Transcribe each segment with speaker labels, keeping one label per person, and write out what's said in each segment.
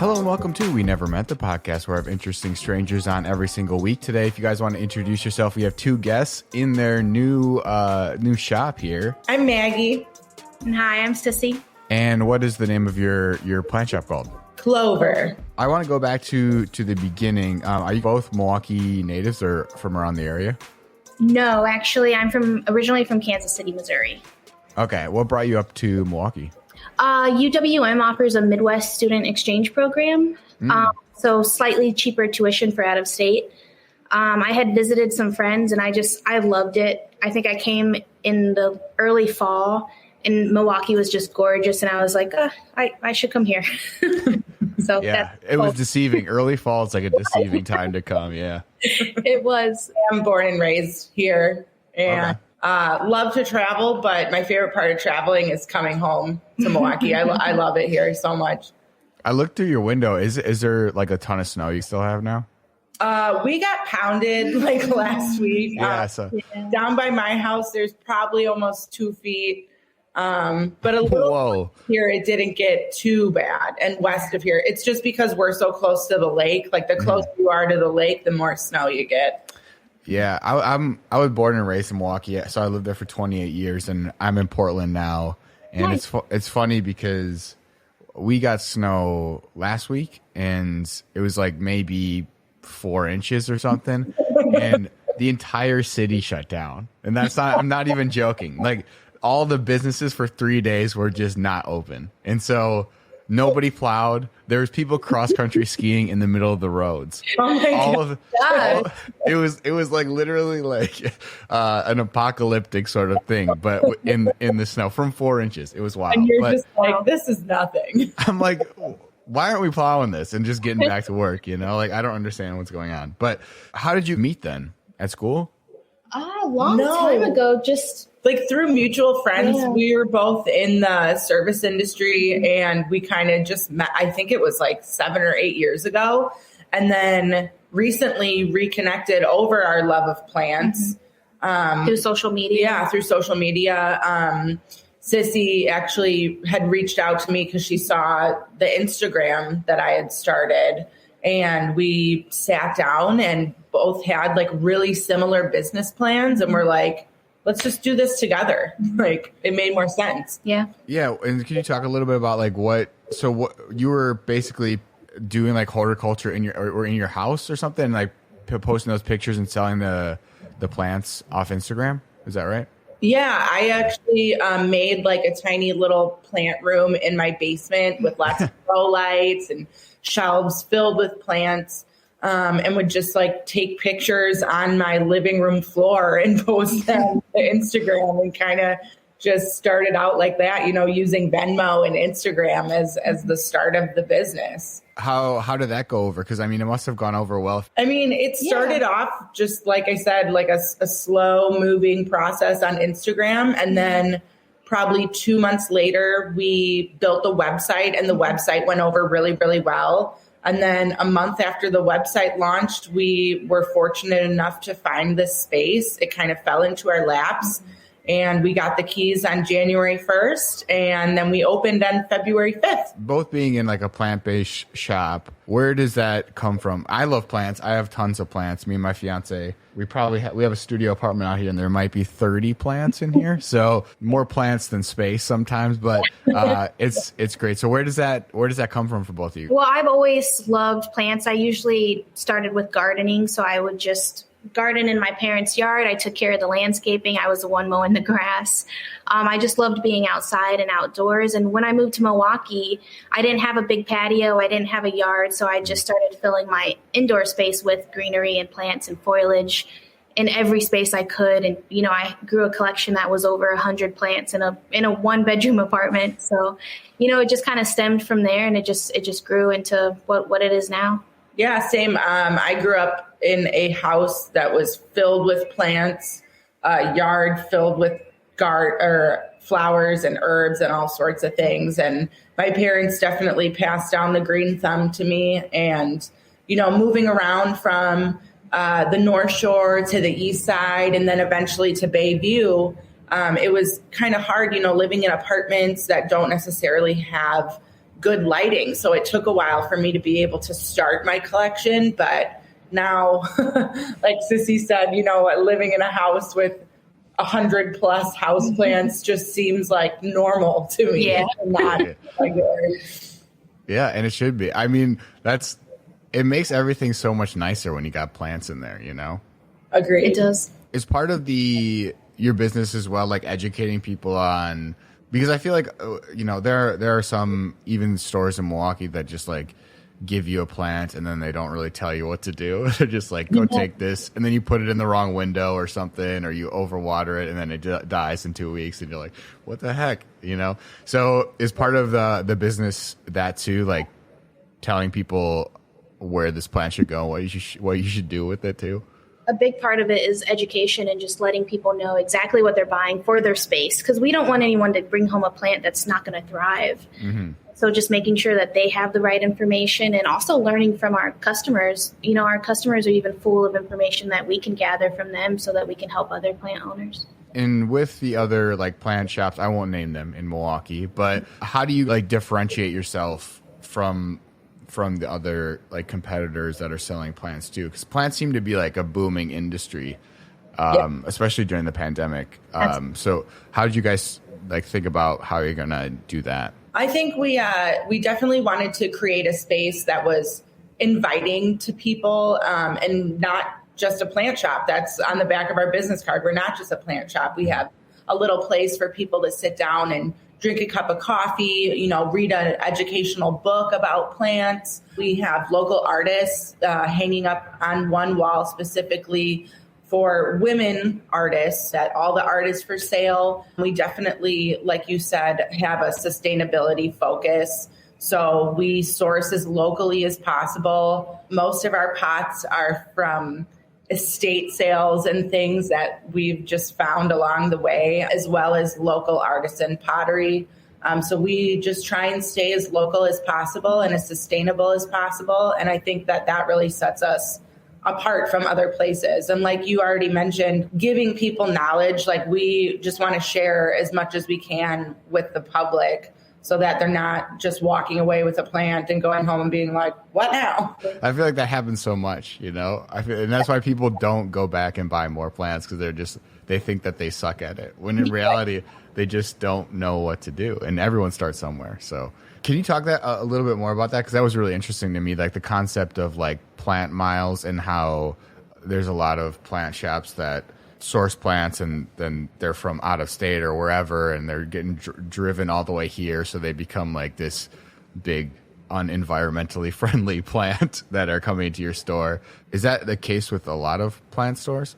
Speaker 1: Hello and welcome to We Never Met, the podcast where I have interesting strangers on every single week. Today, if you guys want to introduce yourself, we have two guests in their new shop here.
Speaker 2: I'm Maggie.
Speaker 3: And hi, I'm Sissy.
Speaker 1: And what is the name of your plant shop called?
Speaker 2: Clover.
Speaker 1: I want to go back to the beginning. Are you both Milwaukee natives or from around the area?
Speaker 3: No, actually, I'm originally from Kansas City, Missouri.
Speaker 1: Okay, what brought you up to Milwaukee?
Speaker 3: UWM offers a Midwest student exchange program, so slightly cheaper tuition for out of state. I had visited some friends and I loved it. I think I came in the early fall and Milwaukee was just gorgeous and I was like, I should come here. So
Speaker 1: yeah, it was deceiving. Early fall is like a deceiving time to come. Yeah,
Speaker 3: it was.
Speaker 2: I'm born and raised here and love to travel, but my favorite part of traveling is coming home to Milwaukee. I love it here so much.
Speaker 1: I looked through your window. Is there like a ton of snow you still have now?
Speaker 2: We got pounded like last week. Down by my house, there's probably almost 2 feet. But a little here, it didn't get too bad. And west of here, it's just because we're so close to the lake. Like the closer you are to the lake, the more snow you get.
Speaker 1: Yeah, I was born and raised in Milwaukee, so I lived there for 28 years, and I'm in Portland now. And nice. It's funny because we got snow last week, and it was like maybe 4 inches or something, and the entire city shut down. And I'm not even joking. Like all the businesses for 3 days were just not open, and so nobody plowed. There was people cross country skiing in the middle of the roads.
Speaker 2: Oh my God.
Speaker 1: It was like literally like an apocalyptic sort of thing, but in the snow from 4 inches. It was wild.
Speaker 2: And you're just like, this is nothing.
Speaker 1: I'm like, why aren't we plowing this and just getting back to work? You know, like I don't understand what's going on. But how did you meet then? At school?
Speaker 3: A long time ago, just
Speaker 2: like through mutual friends. Yeah. We were both in the service industry and we kind of just met. I think it was like 7 or 8 years ago. And then recently reconnected over our love of plants.
Speaker 3: Through social media.
Speaker 2: Yeah, through social media. Sissy actually had reached out to me because she saw the Instagram that I had started. And we sat down and both had like really similar business plans. And we're like, let's just do this together. Like it made more sense.
Speaker 3: Yeah.
Speaker 1: Yeah. And can you talk a little bit about like what you were basically doing, like horticulture in your house or something, like posting those pictures and selling the plants off Instagram? Is that right?
Speaker 2: Yeah, I actually made like a tiny little plant room in my basement with lots of grow lights and shelves filled with plants, and would just like take pictures on my living room floor and post them to Instagram and kind of just started out like that, you know, using Venmo and Instagram as the start of the business.
Speaker 1: How did that go over? Because I mean, it must have gone over well.
Speaker 2: I mean, it started off just like I said, like a slow moving process on Instagram. And then probably 2 months later, we built the website and the website went over really, really well. And then a month after the website launched, we were fortunate enough to find this space. It kind of fell into our laps. And we got the keys on January 1st, and then we opened on February 5th.
Speaker 1: Both being in like a plant-based shop, where does that come from? I love plants. I have tons of plants. Me and my fiance, we have a studio apartment out here, and there might be 30 plants in here. So more plants than space sometimes, but it's great. So where does that come from for both of you?
Speaker 3: Well, I've always loved plants. I usually started with gardening, so I would just garden in my parents' yard. I took care of the landscaping. I was the one mowing the grass. I just loved being outside and outdoors. And when I moved to Milwaukee, I didn't have a big patio. I didn't have a yard. So I just started filling my indoor space with greenery and plants and foliage in every space I could. And, you know, I grew a collection that was over 100 plants in a 1-bedroom apartment. So, you know, it just kind of stemmed from there and it just grew into what it is now.
Speaker 2: Yeah, same. I grew up in a house that was filled with plants, a yard filled with flowers and herbs and all sorts of things. And my parents definitely passed down the green thumb to me. And, you know, moving around from the North Shore to the East Side and then eventually to Bayview, it was kind of hard, you know, living in apartments that don't necessarily have good lighting. So it took a while for me to be able to start my collection. But now, like Sissy said, living in a house with 100+ houseplants just seems like normal to me.
Speaker 3: Yeah.
Speaker 2: Not regular.
Speaker 1: Yeah, and it should be. I mean, it makes everything so much nicer when you got plants in there,
Speaker 2: Agreed.
Speaker 3: It does.
Speaker 1: Is part of your business as well, like educating people on, because I feel like, there are some even stores in Milwaukee that just like give you a plant and then they don't really tell you what to do. They're just like, go take this, and then you put it in the wrong window or something, or you overwater it and then it dies in 2 weeks and you're like, what the heck, So is part of the business that too, like telling people where this plant should go, what you should do with it too?
Speaker 3: A big part of it is education and just letting people know exactly what they're buying for their space, because we don't want anyone to bring home a plant that's not going to thrive. Mm-hmm. So just making sure that they have the right information, and also learning from our customers. Our customers are even full of information that we can gather from them so that we can help other plant owners.
Speaker 1: And with the other like plant shops, I won't name them in Milwaukee, but how do you like differentiate yourself from the other like competitors that are selling plants too? Because plants seem to be like a booming industry, especially during the pandemic. So how did you guys like think about how you're gonna do that?
Speaker 2: I think we definitely wanted to create a space that was inviting to people, and not just a plant shop. That's on the back of our business card. We're not just a plant shop. We have a little place for people to sit down and drink a cup of coffee, read an educational book about plants. We have local artists hanging up on one wall specifically for women artists, at all the artists for sale. We definitely, like you said, have a sustainability focus. So we source as locally as possible. Most of our pots are from estate sales and things that we've just found along the way, as well as local artisan pottery. So we just try and stay as local as possible and as sustainable as possible. And I think that really sets us apart from other places. And like you already mentioned, giving people knowledge, like we just want to share as much as we can with the public, so that they're not just walking away with a plant and going home and being like, what now?
Speaker 1: I feel like that happens so much, and that's why people don't go back and buy more plants, because they think that they suck at it, when in reality, they just don't know what to do, and everyone starts somewhere. So can you talk a little bit more about that? Because that was really interesting to me, like the concept of like plant miles, and how there's a lot of plant shops that source plants and then they're from out of state or wherever, and they're getting driven all the way here, so they become like this big unenvironmentally friendly plant that are coming to your store. Is that the case with a lot of plant stores?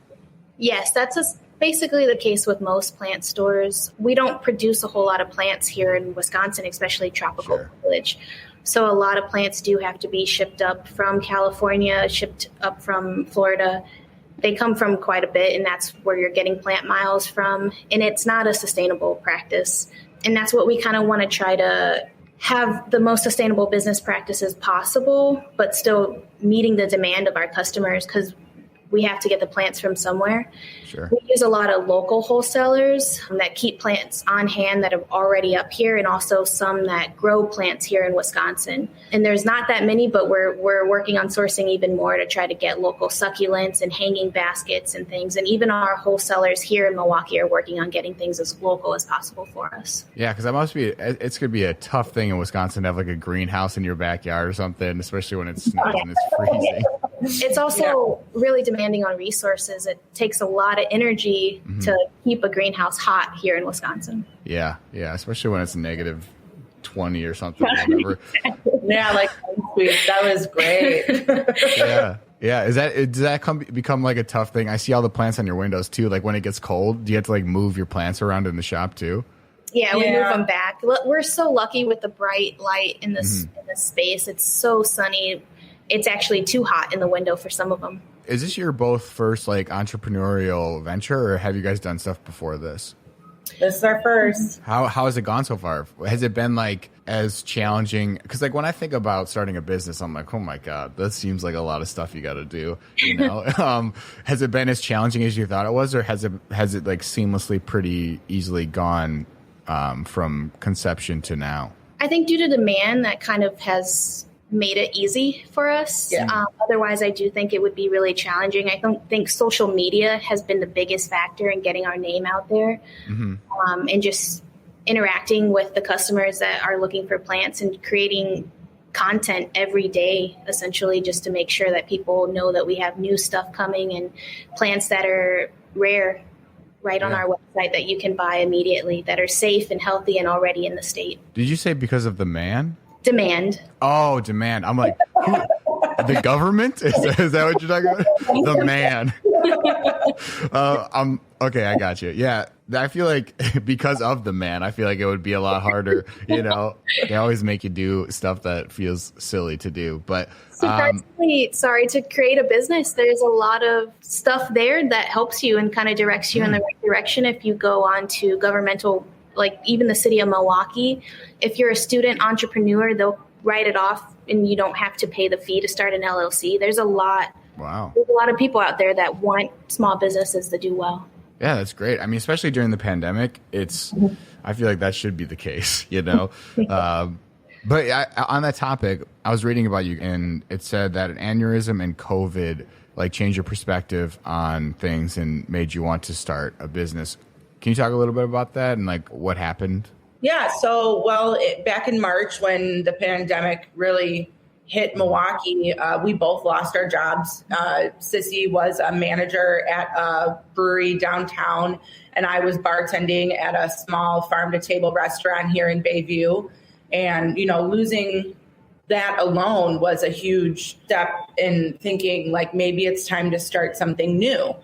Speaker 3: Yes, that's basically the case with most plant stores. We don't produce a whole lot of plants here in Wisconsin, especially tropical foliage. So a lot of plants do have to be shipped up from California, shipped up from Florida. They come from quite a bit, and that's where you're getting plant miles from. And it's not a sustainable practice. And that's what we kind of want to try to have, the most sustainable business practices possible, but still meeting the demand of our customers, because we have to get the plants from somewhere.
Speaker 1: Sure.
Speaker 3: We use a lot of local wholesalers that keep plants on hand that are already up here, and also some that grow plants here in Wisconsin. And there's not that many, but we're working on sourcing even more to try to get local succulents and hanging baskets and things. And even our wholesalers here in Milwaukee are working on getting things as local as possible for us.
Speaker 1: Yeah, because it's going to be a tough thing in Wisconsin to have like a greenhouse in your backyard or something, especially when it snows and it's freezing.
Speaker 3: It's also really demanding on resources. It takes a lot of energy to keep a greenhouse hot here in Wisconsin. Yeah,
Speaker 1: especially when it's negative 20 or something. Whatever.
Speaker 2: Yeah, like that was great.
Speaker 1: Yeah. Does that become like a tough thing? I see all the plants on your windows too. Like when it gets cold, do you have to like move your plants around in the shop too?
Speaker 3: Yeah, we move them back. We're so lucky with the bright light in this space. It's so sunny. It's actually too hot in the window for some of them.
Speaker 1: Is this your both first like entrepreneurial venture, or have you guys done stuff before this?
Speaker 2: This is our first.
Speaker 1: How has it gone so far? Has it been like as challenging? Because like when I think about starting a business, I'm like, oh my God, that seems like a lot of stuff you got to do. Has it been as challenging as you thought it was, or has it like seamlessly pretty easily gone from conception to now?
Speaker 3: I I think due to demand, that kind of has made it easy for us.
Speaker 2: Yeah.
Speaker 3: Otherwise, I do think it would be really challenging. I don't think social media has been the biggest factor in getting our name out there, and just interacting with the customers that are looking for plants and creating content every day, essentially, just to make sure that people know that we have new stuff coming and plants that are rare right on our website that you can buy immediately, that are safe and healthy and already in the state.
Speaker 1: Did you say because of the man?
Speaker 3: Demand.
Speaker 1: Oh, demand. I'm like, the government? Is that what you're talking about? The man. Okay, I got you. Yeah, I feel like because of the man, I feel like it would be a lot harder. You know, they always make you do stuff that feels silly to do. But
Speaker 3: surprisingly, to create a business, there's a lot of stuff there that helps you and kind of directs you in the right direction. If you go on to governmental, like even the city of Milwaukee, if you're a student entrepreneur, they'll write it off and you don't have to pay the fee to start an LLC. There's a lot.
Speaker 1: Wow.
Speaker 3: There's a lot of people out there that want small businesses to do well.
Speaker 1: Yeah, that's great. I mean, especially during the pandemic, I feel like that should be the case, you know? But on that topic, I was reading about you and it said that an aneurysm and COVID like changed your perspective on things and made you want to start a business. Can you talk a little bit about that and like what happened?
Speaker 2: Yeah. So, back in March when the pandemic really hit Milwaukee, we both lost our jobs. Sissy was a manager at a brewery downtown, and I was bartending at a small farm-to-table restaurant here in Bayview. And, you know, losing that alone was a huge step in thinking, like, maybe it's time to start something new.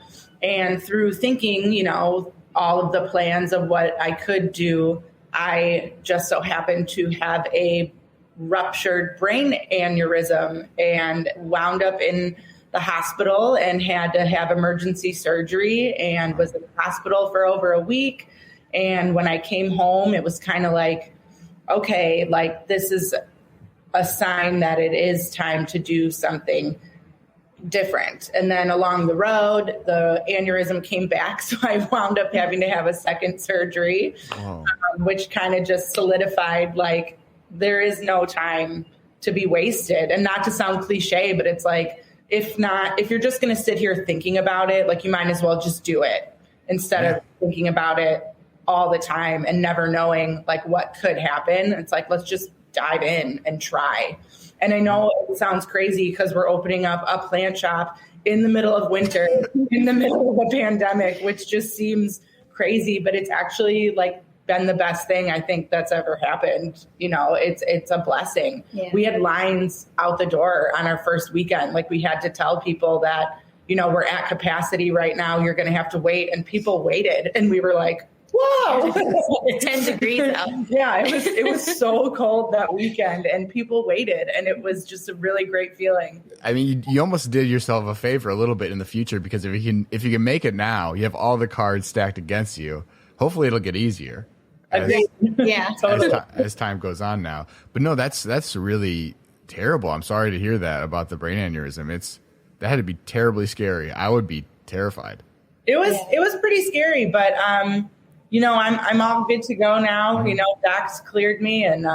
Speaker 2: And through thinking, you know, all of the plans of what I could do, I just so happened to have a ruptured brain aneurysm and wound up in the hospital and had to have emergency surgery and was in the hospital for over a week. And when I came home, it was kind of like, okay, like this is a sign that it is time to do something different. And then along the road, the aneurysm came back. So I wound up having to have a second surgery, which kind of just solidified, like, there is no time to be wasted. And not to sound cliche, but it's like, if you're just going to sit here thinking about it, like you might as well just do it instead of thinking about it all the time and never knowing like what could happen. It's like, let's just dive in and try. And I know it sounds crazy because we're opening up a plant shop in the middle of winter, in the middle of a pandemic, which just seems crazy, but it's actually like been the best thing I think that's ever happened. You know, it's a blessing. Yeah. We had lines out the door on our first weekend. Like we had to tell people that, you know, we're at capacity right now. You're going to have to wait. And people waited. And we were like, whoa,
Speaker 3: 10 degrees out.
Speaker 2: Yeah, it was so cold that weekend and people waited. And it was just a really great feeling.
Speaker 1: I mean, you almost did yourself a favor a little bit in the future, because if you can make it now, you have all the cards stacked against you. Hopefully it'll get easier. As time goes on now. But no, that's really terrible. I'm sorry to hear that about the brain aneurysm. That had to be terribly scary. I would be terrified.
Speaker 2: It was pretty scary, but you know, I'm all good to go now. You know, Doc's cleared me, and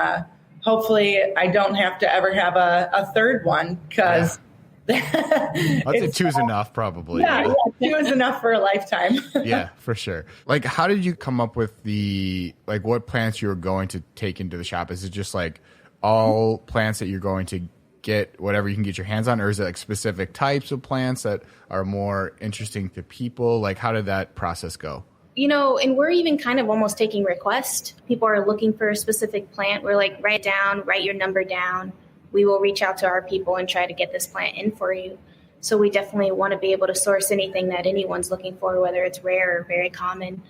Speaker 2: hopefully I don't have to ever have a third one, because
Speaker 1: I'd say two's enough, probably.
Speaker 2: Yeah, two is enough for a lifetime.
Speaker 1: Yeah, for sure. Like, how did you come up with what plants you were going to take into the shop? Is it just like all plants that you're going to get, whatever you can get your hands on, or is it like specific types of plants that are more interesting to people? Like, how did that process go?
Speaker 3: You know, and we're even kind of almost taking requests. People are looking for a specific plant. We're like, write your number down. We will reach out to our people and try to get this plant in for you. So we definitely want to be able to source anything that anyone's looking for, whether it's rare or very common.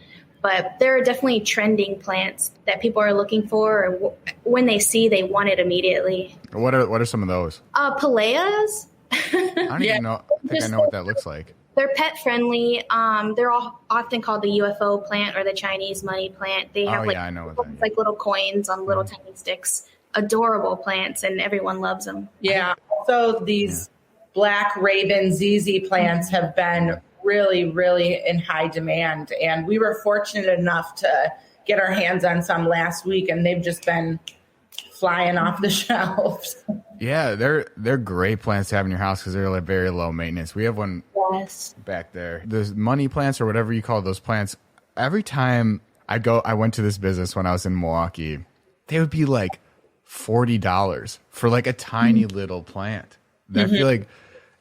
Speaker 3: But there are definitely trending plants that people are looking for, and when they see, they want it immediately.
Speaker 1: What are some of those?
Speaker 3: Paleas.
Speaker 1: I don't even know. I think I know what that looks like.
Speaker 3: They're pet friendly. They're all often called the UFO plant or the Chinese money plant. They have
Speaker 1: I know what that is.
Speaker 3: Like little coins on little tiny sticks. Adorable plants, and everyone loves them.
Speaker 2: Yeah. So these black raven ZZ plants have been really, really in high demand. And we were fortunate enough to get our hands on some last week, and they've just been flying off the shelves.
Speaker 1: Yeah, they're great plants to have in your house because they're like very low maintenance. We have one back there. Those money plants or whatever you call those plants. Every time I went to this business when I was in Milwaukee, they would be like $40 for like a tiny little plant. I feel like,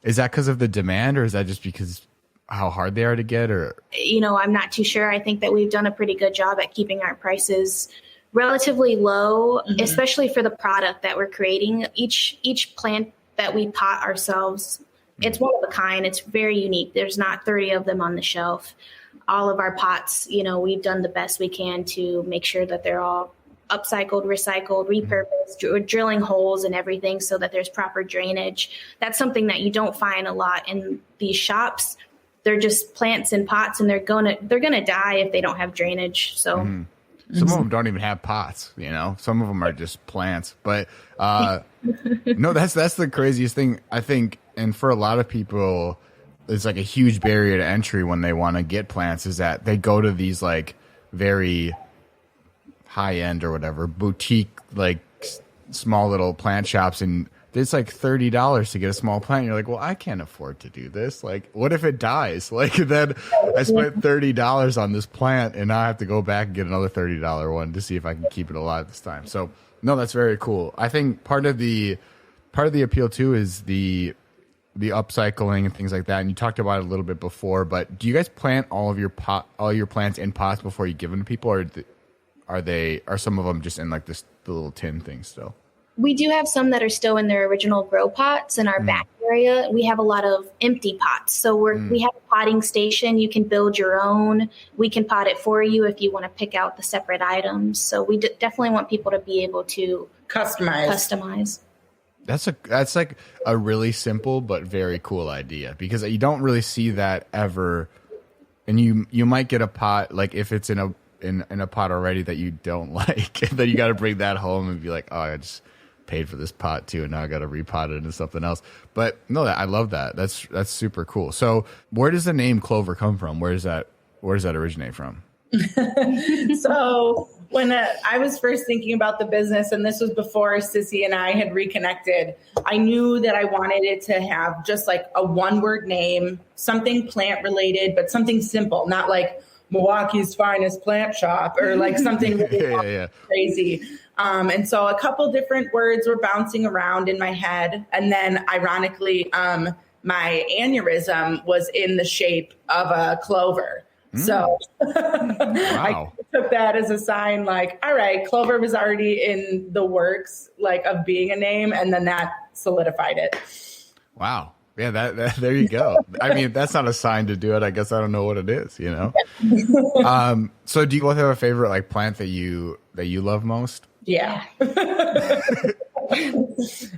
Speaker 1: is that because of the demand, or is that just because how hard they are to get? Or
Speaker 3: I'm not too sure. I think that we've done a pretty good job at keeping our prices relatively low, especially for the product that we're creating. Each plant that we pot ourselves, it's one of a kind. It's very unique. There's not 30 of them on the shelf. All of our pots, we've done the best we can to make sure that they're all upcycled, recycled, repurposed, drilling holes and everything so that there's proper drainage. That's something that you don't find a lot in these shops. They're just plants in pots, and they're gonna die if they don't have drainage. So.
Speaker 1: Some of them don't even have pots, Some of them are just plants. But no, that's the craziest thing, I think. And for a lot of people, it's like a huge barrier to entry when they want to get plants, is that they go to these like very high end or whatever boutique, like small little plant shops, and it's like $30 to get a small plant. You're like, well, I can't afford to do this. Like, what if it dies? Like, then I spent $30 on this plant, and now I have to go back and get another $30 one to see if I can keep it alive this time. So, no, that's very cool. I think part of the appeal too is the upcycling and things like that. And you talked about it a little bit before, but do you guys plant all your plants in pots before you give them to people, or are some of them just in like the little tin thing still?
Speaker 3: We do have some that are still in their original grow pots in our back area. We have a lot of empty pots. So we have a potting station. You can build your own. We can pot it for you if you want to pick out the separate items. So we definitely want people to be able to customize.
Speaker 1: That's like a really simple but very cool idea, because you don't really see that ever. And you might get a pot, like if it's in a pot already that you don't like, and then you got to bring that home and be like, oh, I just paid for this pot too, and now I got to repot it into something else. But no, I love that. That's super cool. So where does the name Clover come from? Where does that originate from?
Speaker 2: So when I was first thinking about the business, and this was before Sissy and I had reconnected, I knew that I wanted it to have just like a one-word name, something plant related, but something simple, not like Milwaukee's finest plant shop or like something really crazy. And so a couple different words were bouncing around in my head. And then ironically, my aneurysm was in the shape of a clover. So I took that as a sign, like, all right, Clover was already in the works, like, of being a name. And then that solidified it. Wow.
Speaker 1: Yeah, that there you go. I mean, that's not a sign to do it. I guess I don't know what it is, So do you both have a favorite like plant that you love most?
Speaker 2: Yeah.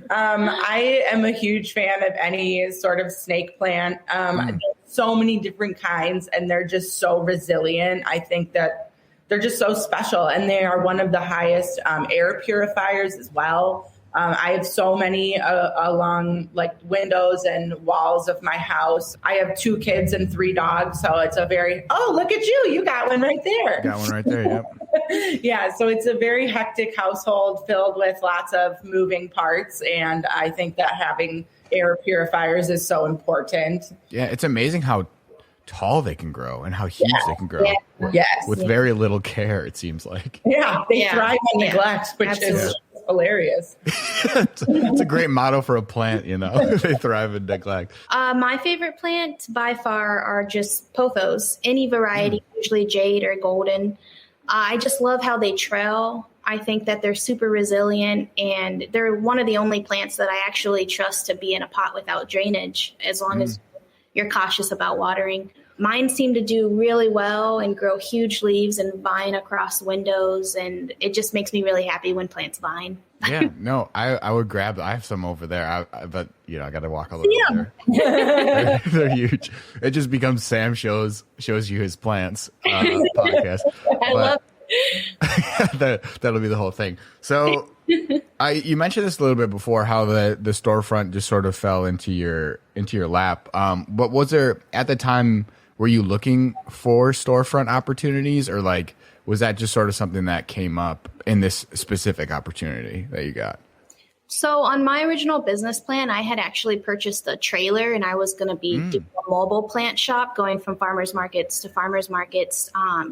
Speaker 2: I am a huge fan of any sort of snake plant. There's so many different kinds, and they're just so resilient. I think that they're just so special, and they are one of the highest air purifiers as well. I have so many along like windows and walls of my house. I have 2 kids and 3 dogs. So it's a very, look at you. You got one right there.
Speaker 1: Got one right there. Yep.
Speaker 2: Yeah. So it's a very hectic household filled with lots of moving parts. And I think that having air purifiers is so important.
Speaker 1: Yeah. It's amazing how tall they can grow and how huge they can grow with very little care, it seems like.
Speaker 2: Yeah. They thrive on neglect, which is hilarious.
Speaker 1: It's a great motto for a plant, They thrive in neglect.
Speaker 3: My favorite plant by far are just pothos, any variety, usually jade or golden. I just love how they trail. I think that they're super resilient, and they're one of the only plants that I actually trust to be in a pot without drainage, as long as you're cautious about watering. Mine seem to do really well and grow huge leaves and vine across windows. And it just makes me really happy when plants vine.
Speaker 1: Yeah, no, I would grab, I have some over there, but I got to walk a little bit there. They're huge. It just becomes Sam shows you his plants podcast.
Speaker 3: I love
Speaker 1: that'll be the whole thing. So you mentioned this a little bit before, how the storefront just sort of fell into your lap. But was there at the time, were you looking for storefront opportunities, or like was that just sort of something that came up in this specific opportunity that you got?
Speaker 3: So on my original business plan, I had actually purchased a trailer, and I was going to be doing a mobile plant shop, going from farmers markets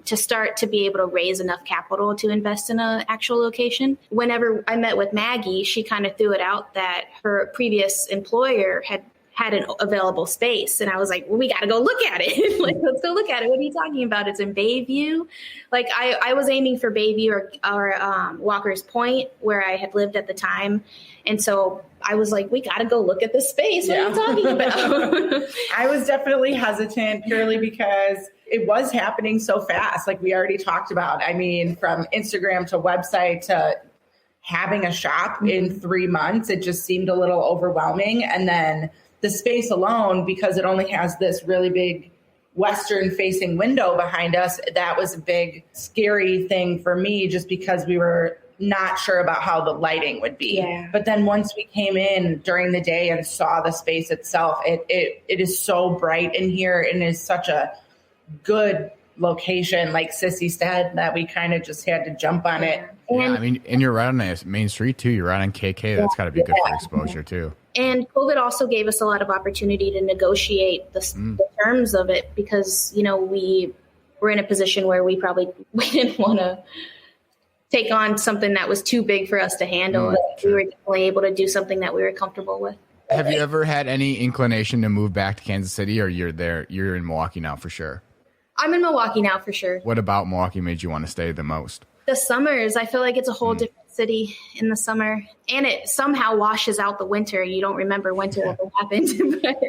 Speaker 3: to start to be able to raise enough capital to invest in an actual location. Whenever I met with Maggie, she kind of threw it out that her previous employer had an available space. And I was like, well, we got to go look at it. Like, let's go look at it. What are you talking about? It's in Bayview. Like I was aiming for Bayview or Walker's Point, where I had lived at the time. And so I was like, we got to go look at this space. What are you talking about?
Speaker 2: I was definitely hesitant purely because it was happening so fast. Like we already talked about, I mean, from Instagram to website to having a shop in 3 months, it just seemed a little overwhelming. And then the space alone, because it only has this really big western facing window behind us, that was a big scary thing for me, just because we were not sure about how the lighting would be. Yeah. But then once we came in during the day and saw the space itself, it is so bright in here and is such a good location, like Sissy said, that we kind of just had to jump on it.
Speaker 1: Yeah, I mean, and you're right on the main street too. You're right on KK. That's got to be good for exposure too.
Speaker 3: And COVID also gave us a lot of opportunity to negotiate the terms of it, because, you know, we were in a position where we didn't want to take on something that was too big for us to handle. We were definitely able to do something that we were comfortable with.
Speaker 1: Have you ever had any inclination to move back to Kansas City, or you're in Milwaukee now for sure?
Speaker 3: I'm in Milwaukee now for sure.
Speaker 1: What about Milwaukee made you want to stay the most?
Speaker 3: The summers. I feel like it's a whole different city in the summer, and it somehow washes out the winter. You don't remember winter what happened, but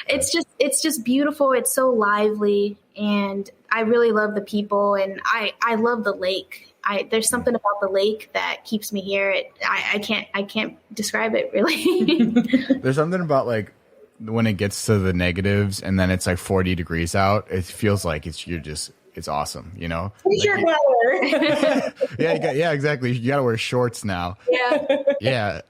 Speaker 3: it's just beautiful. It's so lively, and I really love the people, and I love the lake. There's something about the lake that keeps me here. I can't describe it really.
Speaker 1: There's something about like when it gets to the negatives and then it's like 40 degrees out, it feels like it's awesome, you know?
Speaker 2: T-shirt weather.
Speaker 1: Yeah, exactly. You got to wear shorts now. Yeah,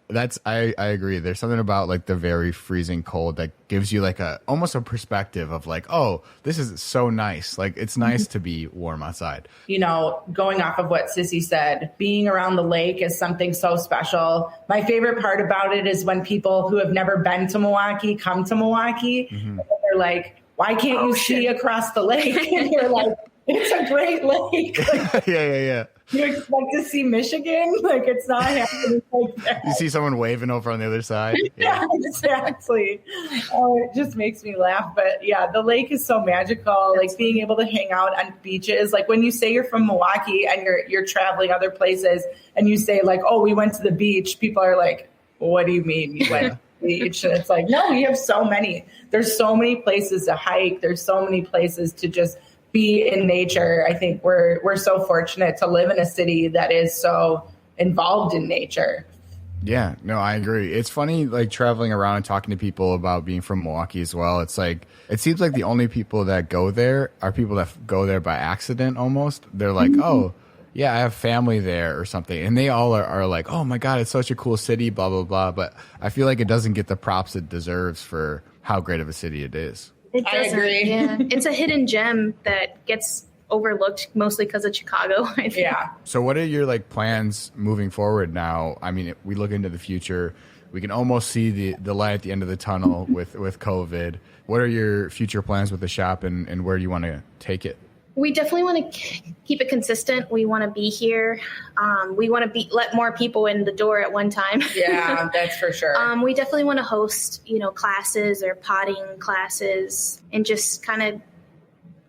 Speaker 1: I agree. There's something about like the very freezing cold that gives you like almost a perspective of like, oh, this is so nice. Like it's nice to be warm outside.
Speaker 2: You know, going off of what Sissy said, being around the lake is something so special. My favorite part about it is when people who have never been to Milwaukee come to Milwaukee, and they're like, why can't you see across the lake? And you're like, it's a great lake. Like,
Speaker 1: yeah.
Speaker 2: You expect to see Michigan? Like, it's not happening like that.
Speaker 1: You see someone waving over on the other side?
Speaker 2: Yeah, exactly. Oh, it just makes me laugh. But yeah, the lake is so magical. Like being able to hang out on beaches. Like when you say you're from Milwaukee and you're traveling other places and you say like, oh, we went to the beach. People are like, what do you mean you went to the beach? And it's like, no, we have so many. There's so many places to hike. There's so many places to just be in nature. I think we're so fortunate to live in a city that is so involved in nature.
Speaker 1: Yeah, no, I agree. It's funny, like traveling around and talking to people about being from Milwaukee as well. It's like, it seems like the only people that go there are people that go there by accident almost. They're like, oh, yeah, I have family there or something. And they all are like, oh my God, it's such a cool city, blah, blah, blah. But I feel like it doesn't get the props it deserves for how great of a city it is.
Speaker 2: I agree.
Speaker 3: Yeah. It's a hidden gem that gets overlooked mostly because of Chicago. I think.
Speaker 2: Yeah.
Speaker 1: So what are your like plans moving forward now? I mean, we look into the future. We can almost see the light at the end of the tunnel with COVID. What are your future plans with the shop and where do you want to take it?
Speaker 3: We definitely want to keep it consistent. We want to be here. We want to let more people in the door at one time.
Speaker 2: Yeah, that's for sure.
Speaker 3: We definitely want to host, classes or potting classes and just kind of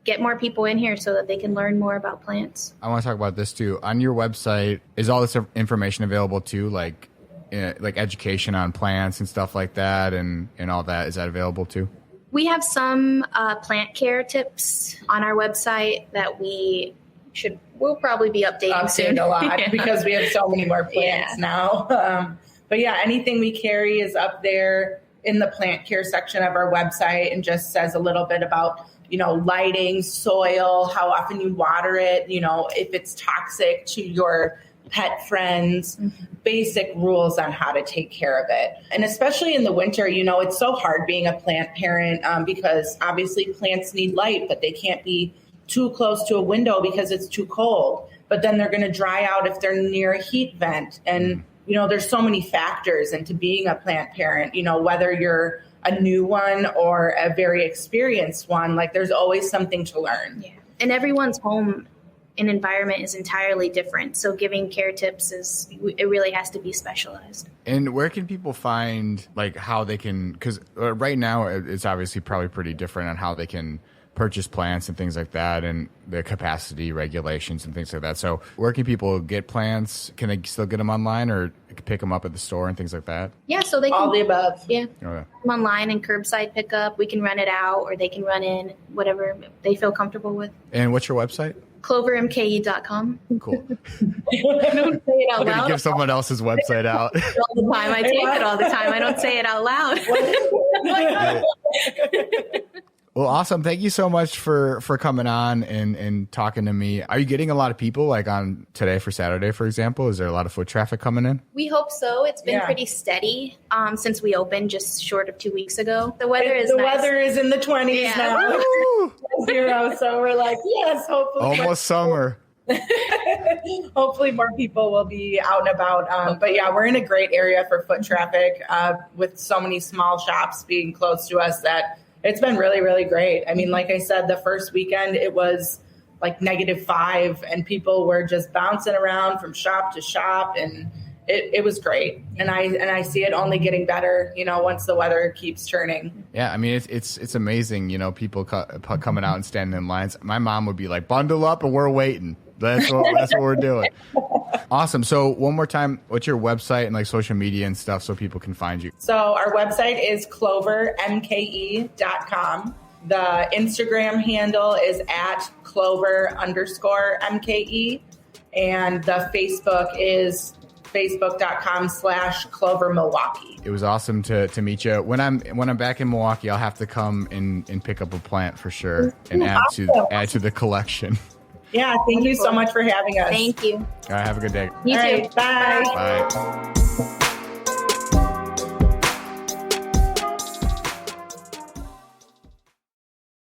Speaker 3: get more people in here so that they can learn more about plants.
Speaker 1: I want to talk about this too. On your website, is all this information available too? Like education on plants and stuff like that and all that. Is that available too?
Speaker 3: We have some plant care tips on our website that we'll probably be updating soon
Speaker 2: a lot because we have so many more plants now. But yeah, anything we carry is up there in the plant care section of our website and just says a little bit about, lighting, soil, how often you water it, if it's toxic to your pet friends, basic rules on how to take care of it. And especially in the winter, it's so hard being a plant parent because obviously plants need light, but they can't be too close to a window because it's too cold. but then they're going to dry out if they're near a heat vent. And, you know, there's so many factors into being a plant parent, you know, whether you're a new one or a very experienced one, like there's always something to learn.
Speaker 3: Yeah. And everyone's home and environment is entirely different. So giving care tips it really has to be specialized.
Speaker 1: And where can people find like how they can, because right now it's obviously probably pretty different on how they can purchase plants and things like that, and the capacity regulations and things like that. So where can people get plants? Can they still get them online or pick them up at the store and things like that?
Speaker 3: Yeah, so they can.
Speaker 2: All the above.
Speaker 3: Yeah. Come online and curbside pickup. We can run it out or they can run in, whatever they feel comfortable with.
Speaker 1: And what's your website?
Speaker 3: CloverMKE.com.
Speaker 1: Cool.
Speaker 3: I don't say it out
Speaker 1: I'm going
Speaker 3: loud.
Speaker 1: to give someone else's website out.
Speaker 3: All the time. I take it all the time. I don't say it out loud.
Speaker 1: Well, awesome. Thank you so much for coming on and talking to me. Are you getting a lot of people like on today for Saturday, for example? Is there a lot of foot traffic coming in?
Speaker 3: We hope so. It's been pretty steady since we opened just short of 2 weeks ago. The weather is nice.
Speaker 2: Weather is in the 20s now. Zero. So we're like, yes, hopefully.
Speaker 1: Almost summer.
Speaker 2: Hopefully more people will be out and about. But yeah, we're in a great area for foot traffic with so many small shops being close to us that it's been really, really great. I mean, like I said, the first weekend it was like -5 and people were just bouncing around from shop to shop, and it was great. And I see it only getting better, you know, once the weather keeps turning.
Speaker 1: Yeah, I mean, it's amazing, you know, people coming out and standing in lines. My mom would be like, bundle up and we're waiting. That's what we're doing. Awesome. So one more time, what's your website and like social media and stuff so people can find you?
Speaker 2: So our website is clovermke.com. The Instagram handle is at Clover_MKE. And the Facebook is facebook.com/Clover Milwaukee.
Speaker 1: It was awesome to meet you. When I'm back in Milwaukee, I'll have to come and pick up a plant for sure and add to the collection.
Speaker 2: Yeah, thank you so much for having us.
Speaker 3: Thank you.
Speaker 1: All right, have a good day.
Speaker 3: You too.
Speaker 2: Right, bye.
Speaker 1: Bye.